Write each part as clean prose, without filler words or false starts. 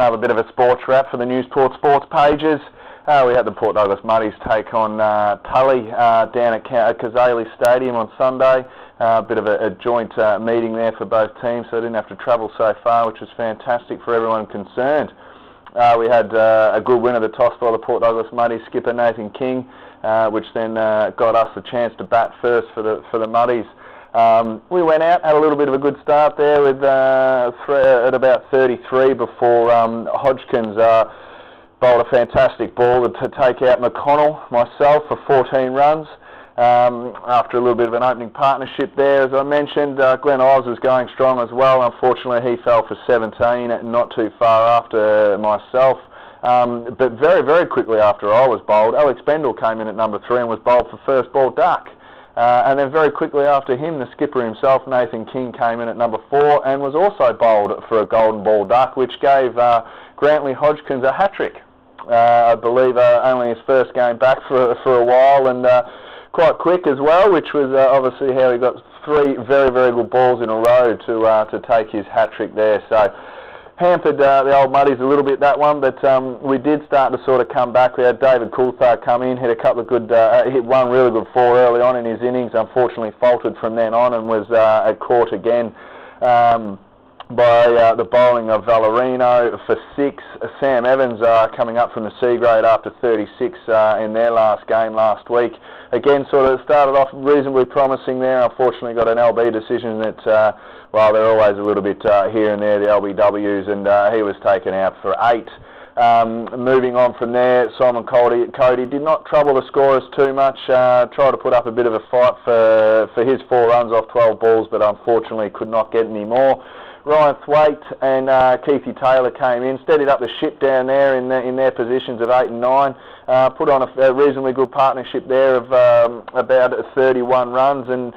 another bit of a sports wrap for the Newsport sports pages. We had the Port Douglas Muddies take on Tully down at Kazali Stadium on Sunday. A bit of a joint meeting there for both teams, so they didn't have to travel so far, which was fantastic for everyone concerned. We had a good win of the toss by the Port Douglas Muddies skipper Nathan King, which then got us the chance to bat first for the Muddies. We went out, had a little bit of a good start there with at about 33 before Hodgkins bowled a fantastic ball to take out McConnell, myself, for 14 runs. After a little bit of an opening partnership there, as I mentioned, Glenn Ives was going strong as well. Unfortunately, he fell for 17, not too far after myself. But very, very quickly after I was bowled, Alex Bendel came in at number 3 and was bowled for first ball duck. And then very quickly after him, the skipper himself, Nathan King, came in at number 4 and was also bowled for a golden ball duck, which gave Grantley Hodgkins a hat-trick. I believe only his first game back for a while, and quite quick as well, which was obviously how he got 3 very, very good balls in a row to take his hat-trick there. So hampered the old Muddies a little bit, that one, but we did start to sort of come back. We had David Coulthard come in, hit a couple of good, hit one really good 4 early on in his innings, unfortunately faltered from then on and was caught again by the bowling of Valerino for 6. Sam Evans coming up from the C grade after 36 in their last game last week. Again, sort of started off reasonably promising there. Unfortunately got an LB decision that, well, they're always a little bit here and there, the LBWs, and he was taken out for 8. Moving on from there, Simon Cody did not trouble the scorers too much, tried to put up a bit of a fight for his 4 runs off 12 balls, but unfortunately could not get any more. Ryan Thwaite and Keithy Taylor came in, steadied up the ship down there in their positions of 8 and 9, put on a reasonably good partnership there of about 31 runs, and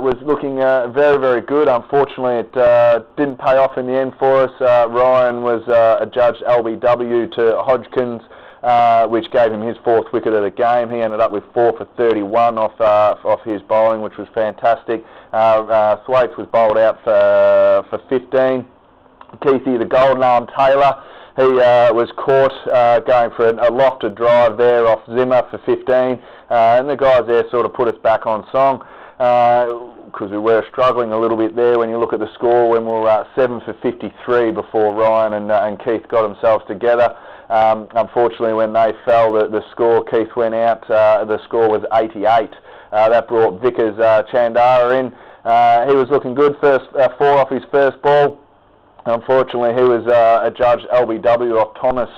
was looking very, very good. Unfortunately, it didn't pay off in the end for us. Ryan was adjudged LBW to Hodgkins, which gave him his 4th wicket of the game. He ended up with 4 for 31 off his bowling, which was fantastic. Thwaites was bowled out for 15. Keithy, the golden arm Taylor, he was caught going for a lofted drive there off Zimmer for 15, and the guys there sort of put us back on song, because we were struggling a little bit there when you look at the score, when we were 7 for 53 before Ryan and Keith got themselves together. Unfortunately, when they fell, the score, Keith went out, the score was 88. That brought Vickers Chandara in. He was looking good, first 4 off his first ball. Unfortunately, he was adjudged LBW off Thomas,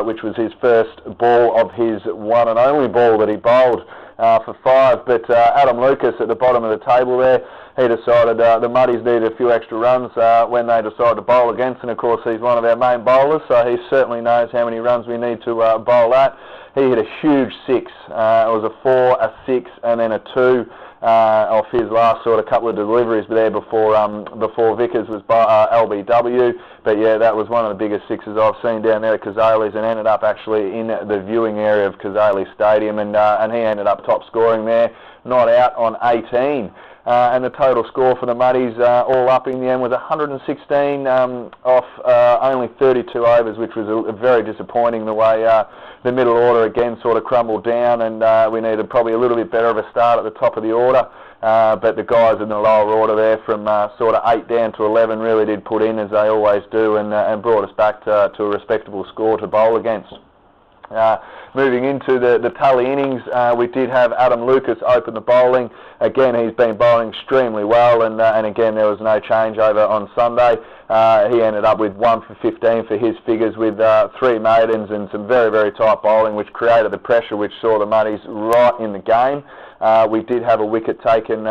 which was his first ball of his one and only ball that he bowled for 5. But Adam Lucas at the bottom of the table there, he decided the Muddies needed a few extra runs when they decided to bowl against, and of course he's one of our main bowlers, so he certainly knows how many runs we need to bowl at. He hit a huge 6. It was a 4, a 6, and then a 2 off his last sort of couple of deliveries there before Vickers was LBW. But yeah, that was one of the biggest 6s I've seen down there at Kazali's, and ended up actually in the viewing area of Kazali Stadium, and he ended up top scoring there, not out on 18. And the total score for the Muddies all up in the end was 116 off only 32 overs, which was very disappointing, the way the middle order again sort of crumbled down, and we needed probably a little bit better of a start at the top of the order. But the guys in the lower order there from sort of 8 down to 11 really did put in, as they always do, and brought us back to a respectable score to bowl against. Moving into the Tully innings, we did have Adam Lucas open the bowling. Again, he's been bowling extremely well, and again there was no changeover on Sunday. He ended up with 1 for 15 for his figures, with 3 maidens and some very, very tight bowling, which created the pressure which saw the Muddies right in the game. We did have a wicket taken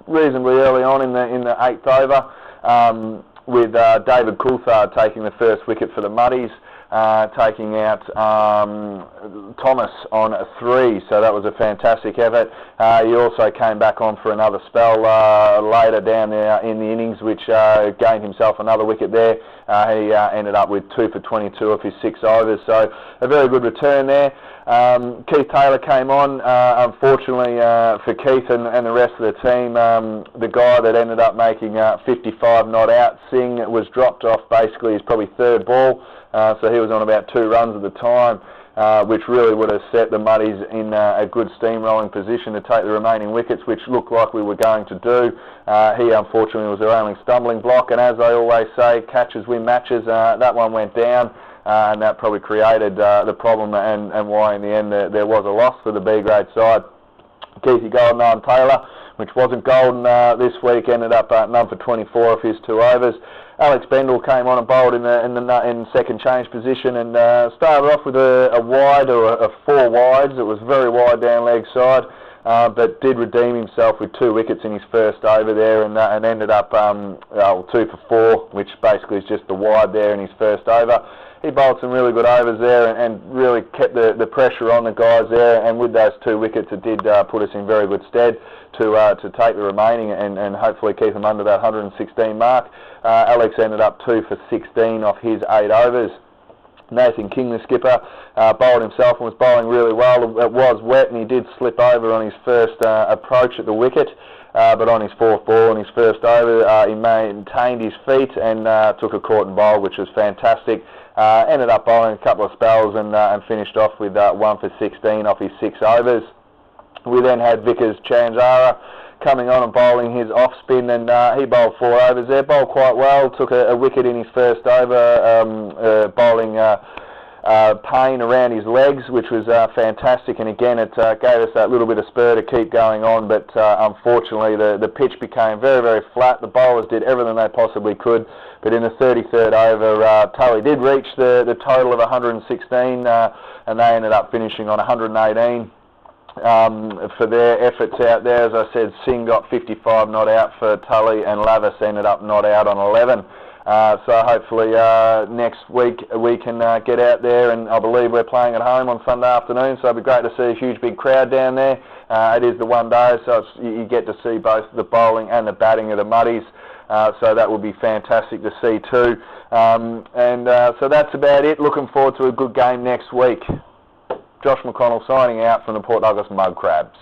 reasonably early on in the 8th over, with David Coulthard taking the first wicket for the Muddies, taking out Thomas on a 3, so that was a fantastic effort. He also came back on for another spell later down there in the innings, which gained himself another wicket there. He ended up with 2 for 22 of his 6 overs, so a very good return there. Keith Taylor came on. Unfortunately for Keith and the rest of the team, the guy that ended up making 55 not out, Singh, was dropped off basically his probably third ball, so he was on about 2 runs at the time, which really would have set the Muddies in a good steamrolling position to take the remaining wickets, which looked like we were going to do. He unfortunately was their only stumbling block, and as I always say, catches win matches. That one went down. And that probably created the problem and why in the end there was a loss for the B-grade side. Keithy Golden Taylor, which wasn't golden this week, ended up none for 24 off his 2 overs. Alex Bendel came on and bowled in second change position and started off with a wide or a 4 wides. It was very wide down leg side, but did redeem himself with 2 wickets in his first over there and ended up 2 for 4, which basically is just the wide there in his first over. He bowled some really good overs there and really kept the pressure on the guys there, and with those 2 wickets it did put us in very good stead to take the remaining and hopefully keep them under that 116 mark. Alex ended up 2 for 16 off his 8 overs. Nathan King, the skipper, bowled himself and was bowling really well. It was wet and he did slip over on his first approach at the wicket. But on his 4th ball and his first over, he maintained his feet and took a caught and bowl, which was fantastic. Ended up bowling a couple of spells and finished off with 1 for 16 off his 6 overs. We then had Vickers Chanjara coming on and bowling his off spin, and he bowled 4 overs there, bowled quite well, took a wicket in his first over, bowling pain around his legs, which was fantastic, and again it gave us that little bit of spur to keep going on, but unfortunately the pitch became very, very flat. The bowlers did everything they possibly could, but in the 33rd over, Tully did reach the total of 116, and they ended up finishing on 118. For their efforts out there. As I said, Singh got 55 not out for Tully, and Lavis ended up not out on 11. So hopefully next week we can get out there, and I believe we're playing at home on Sunday afternoon, so it'd be great to see a huge big crowd down there. It is the one day, so you get to see both the bowling and the batting of the Muddies, so that will be fantastic to see too. So that's about it. Looking forward to a good game next week. Josh McConnell signing out from the Port Douglas Mudcrabs.